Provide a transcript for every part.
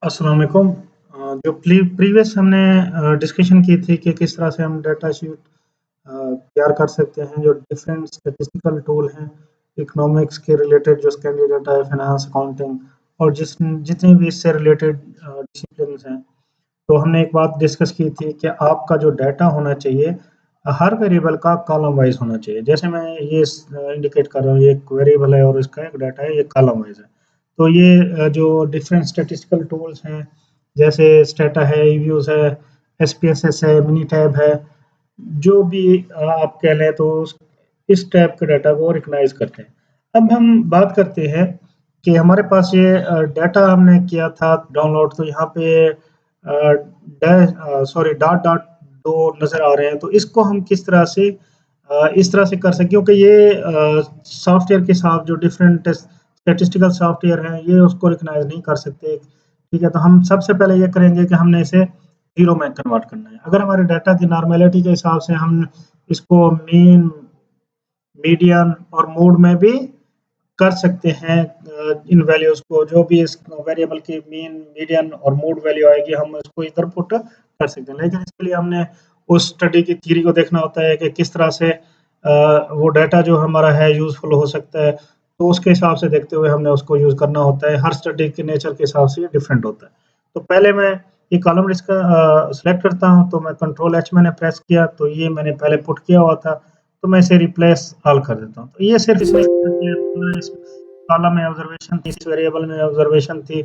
अस्सलाम वालेकुम। जो प्रीवियस हमने डिस्कशन की थी कि किस तरह से हम डाटा शीट तैयार कर सकते हैं, जो डिफरेंट स्टैटिस्टिकल टूल हैं, इकोनॉमिक्स के रिलेटेड जो स्टैंडर्ड डाटा है, फाइनेंस, अकाउंटिंग और जितनी भी इससे रिलेटेड डिसिप्लिन्स हैं। तो हमने एक बात डिस्कस की थी कि आपका जो डाटा होना चाहिए, हर वेरिएबल का कॉलम वाइज़ होना चाहिए। जैसे मैं ये इंडिकेट कर रहा हूँ, ये एक वेरिएबल है और इसका एक डाटा है, ये कॉलम वाइज़ है। तो ये जो डिफरेंट स्टैटिस्टिकल टूल्स हैं, जैसे स्टेटा है, ईव्यूज़ है, एसपीएसएस है, मिनीटैब है, जो भी आप कह लें तो इस टाइप के डाटा को रिकॉग्नाइज़ करते हैं। अब हम बात करते हैं कि हमारे पास ये डाटा हमने किया था डाउनलोड, तो यहाँ पे डॉट डॉट 2 नज़र आ रहे हैं, तो इसको हम किस तरह से इस तरह से कर सकते, क्योंकि ये सॉफ्टवेयर के साथ जो डिफरेंट स्टैटिस्टिकल सॉफ्टवेयर हैं, ये उसको रिकॉग्नाइज़ नहीं कर सकते। ठीक है, तो हम सबसे पहले ये करेंगे कि हमने इसे ज़ीरो में कन्वर्ट करना है। अगर हमारे डाटा की नॉर्मैलिटी के हिसाब से हम इसको मीन, मीडियन और मोड में भी कर सकते हैं, इन वैल्यूज़ को, जो भी इस वेरिएबल की मीन, मीडियन और मोड वैल्यू आएगी, हम इसको इधर पुट कर सकते हैं। लेकिन इसके लिए हमने उस स्टडी की थ्योरी को देखना होता है कि किस तरह से वो डाटा जो हमारा है यूज़फुल हो सकता है, तो उसके हिसाब से देखते हुए हमने उसको यूज़ करना होता है। हर स्टडी के नेचर के हिसाब से ये डिफरेंट होता है। तो पहले मैं ये कॉलम इसका सेलेक्ट करता हूँ, तो मैं कंट्रोल एच मैंने प्रेस किया, तो ये मैंने पहले पुट किया हुआ था, तो मैं इसे रिप्लेस ऑल कर देता हूँ। तो ये सिर्फ इसलिए कि इस कॉलम में ऑब्जर्वेशन थी, इस वेरिएबल में ऑब्जर्वेशन थी,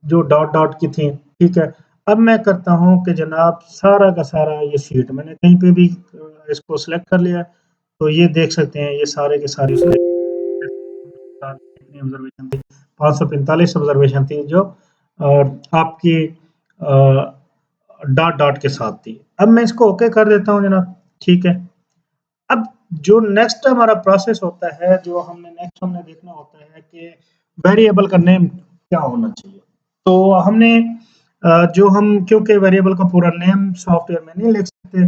जो डॉट डॉट की थी, ठीक है। अब मैं करता हूँ कि जनाब सारा का सारा ये शीट मैंने कहीं पे भी इसको सिलेक्ट कर लिया, तो ये देख सकते हैं ये सारे के सारे इसमें कितनी ऑब्जर्वेशन थी, 545 ऑब्जर्वेशन थी, जो आपकी डॉट डॉट के साथ थी। अब मैं इसको ओके कर देता हूँ जनाब, ठीक है। अब जो नेक्स्ट हमारा प्रोसेस होता है, जो हमने नेक्स्ट हमने देखना होता है कि वेरिएबल का नेम क्या होना चाहिए। तो हमने जो हम क्योंकि वेरिएबल का पूरा नेम सॉफ्टवेयर में नहीं लिख सकते,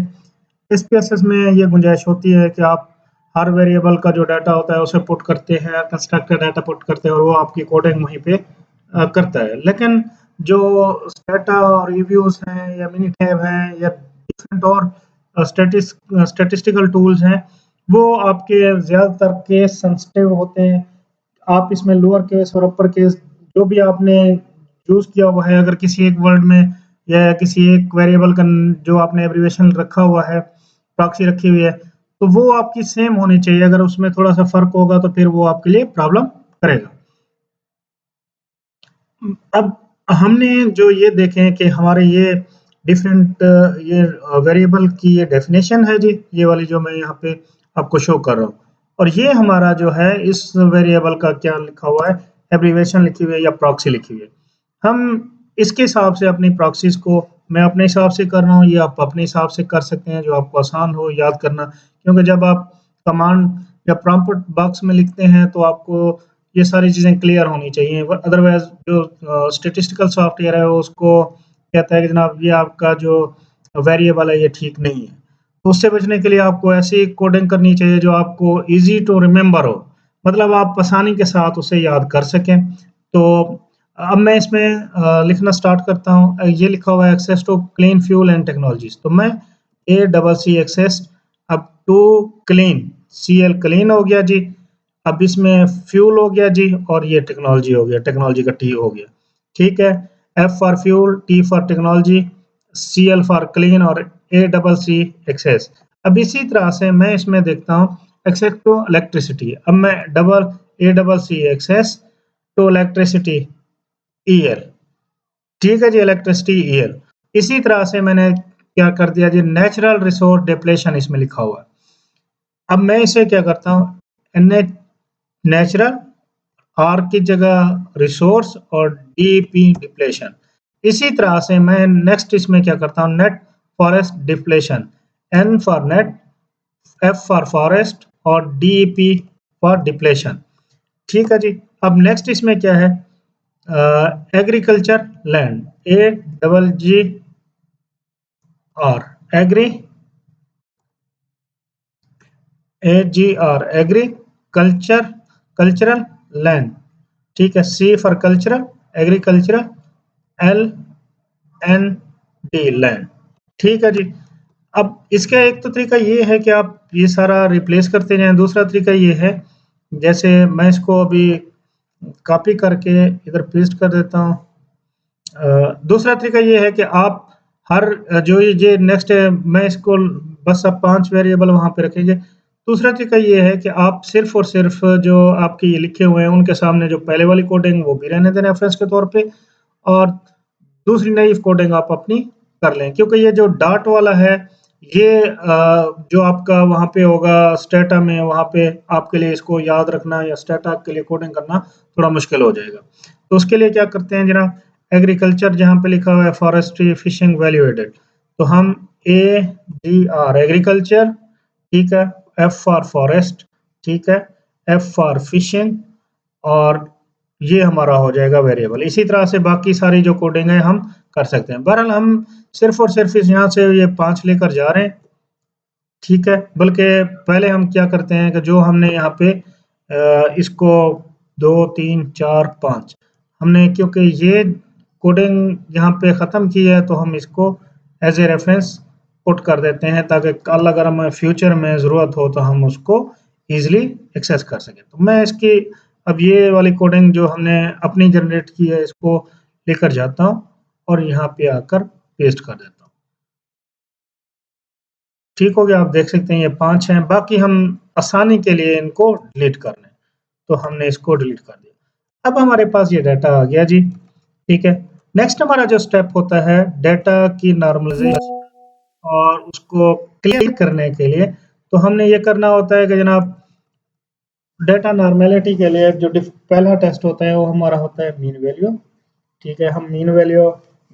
एसपीएसएस में ये गुंजाइश होती है कि आप हर वेरिएबल का जो डाटा होता है उसे पुट करते हैं, कंस्ट्रक्टर डाटा पुट करते हैं और वो आपकी कोडिंग वहीं पे करता है। लेकिन जो स्टेटा और रिव्यूज़ हैं या मिनीटैब हैं या डिफरेंट और स्टैटिस्टिकल टूल्स हैं, वो आपके ज़्यादातर केस सेंसिटिव होते हैं। आप इसमें लोअर केस और अपर केस जो भी आपने यूज़ किया हुआ है, अगर किसी एक वर्ड में या किसी एक वेरिएबल का जो आपने एब्रिविएशन रखा हुआ है, प्रॉक्सी रखी हुई है, तो वो आपकी सेम होनी चाहिए। अगर उसमें थोड़ा-सा फ़र्क होगा तो फिर वो आपके लिए प्रॉब्लम करेगा। अब हमने जो ये देखें कि हमारे ये डिफरेंट ये वेरिएबल की ये डेफिनेशन है जी, ये वाली जो मैं यहाँ पे आपको शो कर रहा हूँ। और ये हमारा जो है इस वेरिएबल का क्या लिखा हुआ है, एब्रिविएशन लिखी हुई है या प्रॉक्सी लिखी हुई है। हम इसके हिसाब से अपनी प्रॉक्सीज़ को मैं अपने हिसाब से कर रहा हूँ, ये आप अपने हिसाब से कर सकते हैं, जो आपको आसान हो याद करना। क्योंकि जब आप कमांड या प्रॉम्प्ट बॉक्स में लिखते हैं, तो आपको ये सारी चीज़ें क्लियर होनी चाहिए। अदरवाइज़ जो स्टैटिस्टिकल सॉफ्टवेयर है, वो उसको कहता है कि जनाब ये आपका जो वेरिएबल है, ये ठीक नहीं है। तो उससे बचने के लिए आपको ऐसी कोडिंग करनी चाहिए जो आपको ईज़ी टू रिमेंबर हो, मतलब आप आसानी के साथ उसे याद कर सकें। तो अब मैं इसमें लिखना स्टार्ट करता हूँ। ये लिखा हुआ है access to clean fuel and technologies, तो मैं A double C access up to clean, CL clean हो गया जी। अब इसमें फ्यूल हो गया जी और ये टेक्नोलॉजी हो गया, टेक्नोलॉजी का टी हो गया, ठीक है। F for fuel, T for technology, CL for clean और ए डबल सी एक्सेस। अब इसी तरह से मैं इसमें देखता हूँ एक्सेस टू इलेक्ट्रिसिटी। अब मैं double A double C access to electricity EL, ठीक है जी, इलेक्ट्रिसिटी ईएल। इसी तरह से मैंने क्या कर दिया जी, नेचुरल रिसोर्स डिप्लेशन इसमें लिखा हुआ है। अब मैं इसे क्या करता हूँ, नेचुरल, आर की जगह रिसोर्स और डीपी डिप्लेशन। इसी तरह से मैं नेक्स्ट इसमें क्या करता हूँ, net forest depletion, N for net, F for forest और डीपी फॉर डिप्लेशन, ठीक है जी। अब नेक्स्ट इसमें क्या है, agriculture land, A double G R, agri, A G R, agriculture, cultural land, ठीक है। C for cultural, agricultural LND land. ठीक है जी। अब इसका एक तो तरीका ये है कि आप ये सारा रिप्लेस करते जाएँ, दूसरा तरीका ये है, जैसे मैं इसको अभी कॉपी करके इधर पेस्ट कर देता हूँ। दूसरा तरीका ये है कि आप हर जो ये नेक्स्ट है, मैं इसको बस अब 5 वेरिएबल वहाँ पे रखेंगे। दूसरा तरीका ये है कि आप सिर्फ़ और सिर्फ़ जो आपके ये लिखे हुए हैं, उनके सामने जो पहले वाली कोडिंग वो भी रहने दें रेफरेंस के तौर पे, और दूसरी नई कोडिंग आप अपनी कर लें, क्योंकि ये जो डॉट वाला है, ये जो आपका वहाँ पे होगा स्टेटा में, वहाँ पे आपके लिए इसको याद रखना या स्टेटा के लिए कोडिंग करना थोड़ा मुश्किल हो जाएगा। तो उसके लिए क्या करते हैं जनाब, एग्रीकल्चर जहाँ पे लिखा हुआ है फॉरेस्ट्री, फिशिंग, वैल्यू एडेड, तो हम AGR एग्रीकल्चर, ठीक है, F फॉर फॉरेस्ट, ठीक है, F फॉर फिशिंग, और ये हमारा हो जाएगा वेरिएबल। इसी तरह से बाकी सारी जो कोडिंग है हम कर सकते हैं। बहरहाल हम सिर्फ़ और सिर्फ़ इस यहाँ से ये 5 लेकर जा रहे हैं, ठीक है। बल्कि पहले हम क्या करते हैं कि जो हमने यहाँ पे इसको 2, 3, 4, 5 हमने, क्योंकि ये कोडिंग यहाँ पे ख़त्म की है, तो हम इसको एज़ ए रेफरेंस पुट कर देते हैं, ताकि कल अगर हमें फ्यूचर में ज़रूरत हो तो हम उसको ईज़िली एक्सेस कर सकें। तो मैं इसकी अब ये वाली कोडिंग जो हमने अपनी जनरेट की है, इसको लेकर जाता हूँ और यहाँ पे आकर पेस्ट कर देता हूँ। ठीक हो गया, आप देख सकते हैं ये 5 हैं, बाकी हम आसानी के लिए इनको डिलीट कर लें, तो हमने इसको डिलीट कर दिया। अब हमारे पास ये डाटा आ गया जी, ठीक है। नेक्स्ट हमारा जो स्टेप होता है डाटा की नॉर्मलाइजेशन, और उसको क्लियर करने के लिए तो हमने ये करना होता है कि जनाब डाटा नॉर्मैलिटी के लिए जो पहला टेस्ट होता है वो हमारा होता है मीन वैल्यू, ठीक है। हम मीन वैल्यू,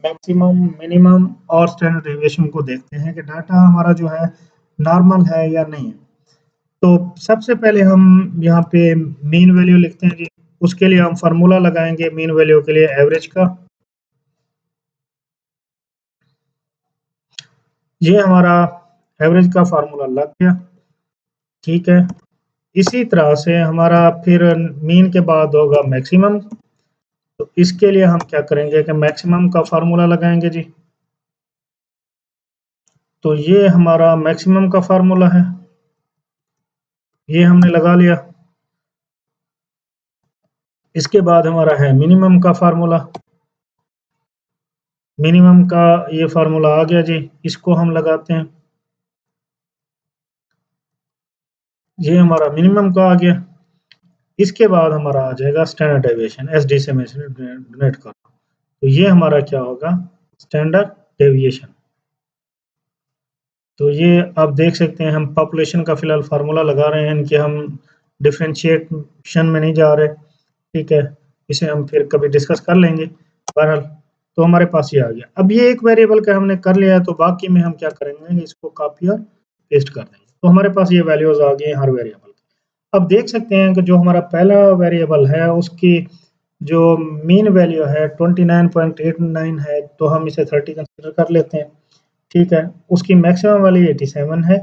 मैक्सिमम, मिनिमम और स्टैंडर्ड डेविएशन को देखते हैं कि डाटा हमारा जो है नॉर्मल है या नहीं है। तो सबसे पहले हम यहाँ पे मीन वैल्यू लिखते हैं जी। उसके लिए हम फार्मूला लगाएंगे मीन वैल्यू के लिए एवरेज का। ये हमारा एवरेज का फार्मूला लग गया, ठीक है। इसी तरह से हमारा फिर मीन के बाद होगा मैक्सिमम, तो इसके लिए हम क्या करेंगे कि मैक्सिमम का फार्मूला लगाएंगे जी। तो ये हमारा मैक्सिमम का फार्मूला है, ये हमने लगा लिया। इसके बाद हमारा है मिनिमम का फार्मूला, मिनिमम का ये फार्मूला आ गया जी, इसको हम लगाते हैं। ये हमारा मिनिमम का आ गया। इसके बाद हमारा आ जाएगा स्टैंडर्ड डेविएशन, एसडी से मैं डोनेट कर, तो ये हमारा क्या होगा, स्टैंडर्ड डेविएशन। तो ये आप देख सकते हैं हम पॉपुलेशन का फिलहाल फार्मूला लगा रहे हैं, इनके हम डिफरेंशिएशन में नहीं जा रहे, ठीक है। इसे हम फिर कभी डिस्कस कर लेंगे। बहरहाल तो हमारे पास ये आ गया। अब ये एक वेरिएबल का हमने कर लिया है, तो बाकी में हम क्या करेंगे, इसको कॉपी और पेस्ट कर देंगे। तो हमारे पास ये वैल्यूज आ गई हैं हर वेरिएबल। अब देख सकते हैं कि जो हमारा पहला वेरिएबल है उसकी जो मीन वैल्यू है 29.89 है, तो हम इसे 30 कंसीडर कर लेते हैं, ठीक है। उसकी मैक्सिमम वाली 87 है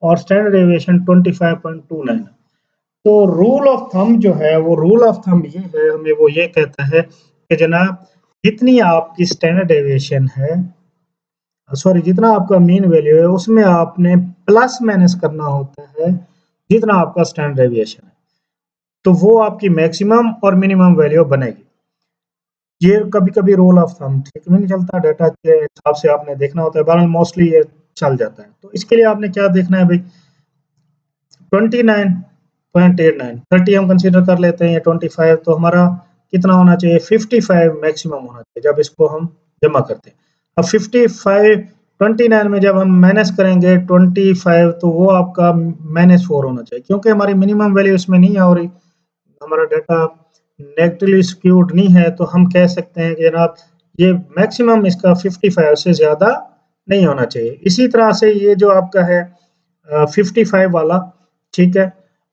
और स्टैंडर्ड डेविएशन 25.29 है। तो रूल ऑफ थंब जो है, वो रूल ऑफ थंब ये है, हमें वो ये कहता है कि जनाब जितनी आपकी स्टैंडर्ड डेविएशन है, सॉरी जितना आपका मीन वैल्यू है, उसमें आपने प्लस माइनस करना होता है जितना आपका स्टैंडर्ड डेविएशन है, तो वो आपकी मैक्सिमम और मिनिमम वैल्यू बनेगी। ये कभी-कभी रूल ऑफ थंब ठीक भी नहीं चलता, डाटा के हिसाब से आपने देखना होता है, बहरहाल मोस्टली ये चल जाता है। तो इसके लिए आपने क्या देखना है भाई, 29.89, 30 हम कंसीडर कर लेते हैं, 25, तो हमारा कितना होना चाहिए, 55 मैक्सिमम होना चाहिए जब इसको हम जमा करते हैं। अब 55 29 में जब हम माइनस करेंगे 25, तो वो आपका -4 होना चाहिए, क्योंकि हमारी मिनिमम वैल्यू इसमें नहीं आ रही, हमारा डाटा नेगेटिवली स्क्यूड नहीं है, तो हम कह सकते हैं कि जनाब ये मैक्सिमम इसका 55 से ज़्यादा नहीं होना चाहिए। इसी तरह से ये जो आपका है 55 वाला, ठीक है,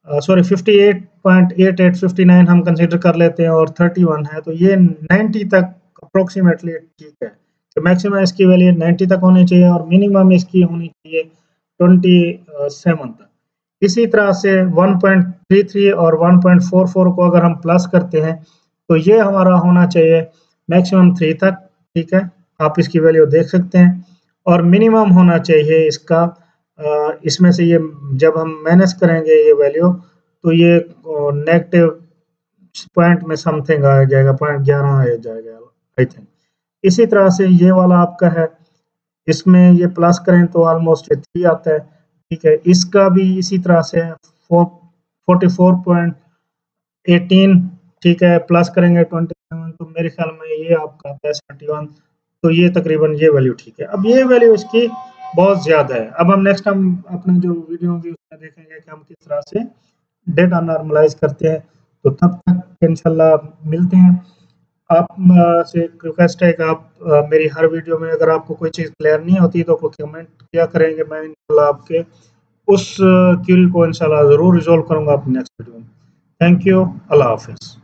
सॉरी 58.88 59 हम कंसीडर कर लेते हैं और 31 है, तो ये 90 तक अप्रोक्सीमेटली ठीक है। तो मैक्सिमम इसकी वैल्यू 90 तक होनी चाहिए और मिनिमम इसकी होनी चाहिए 27 तक। इसी तरह से 1.33 और 1.44 को अगर हम प्लस करते हैं, तो ये हमारा होना चाहिए मैक्सिमम 3 तक ठीक है? आप इसकी वैल्यू देख सकते हैं और मिनिमम होना चाहिए इसका इसमें से ये जब हम माइनस करेंगे ये वैल्यू तो ये नेगेटिव पॉइंट में समथिंग आ जाएगा, 0.11 आ जाएगा आई थिंक। इसी तरह से ये वाला आपका है, इसमें ये प्लस करें तो ऑलमोस्ट 3 आता है, ठीक है? इसका भी इसी तरह से 44.18 ठीक है, प्लस करेंगे 27 तो मेरे ख्याल में ये आपका आता है 71 तो ये तकरीबन ये वैल्यू ठीक है। अब ये वैल्यू इसकी बहुत ज़्यादा है। अब हम नेक्स्ट हम अपना जो वीडियो होगी उसमें देखेंगे कि हम किस तरह से डेटा नॉर्मलाइज़ करते हैं। तो तब तक इंशाल्लाह मिलते हैं। आप से एक रिक्वेस्ट है कि आप मेरी हर वीडियो में अगर आपको कोई चीज़ क्लियर नहीं होती तो कोई कमेंट किया करेंगे, मैं इंशाल्लाह आपके उस क्वेरी को इंशाल्लाह ज़रूर रिज़ॉल्व करूँगा अपनी नेक्स्ट वीडियो में। थैंक यू, अल्लाह हाफ़िज़।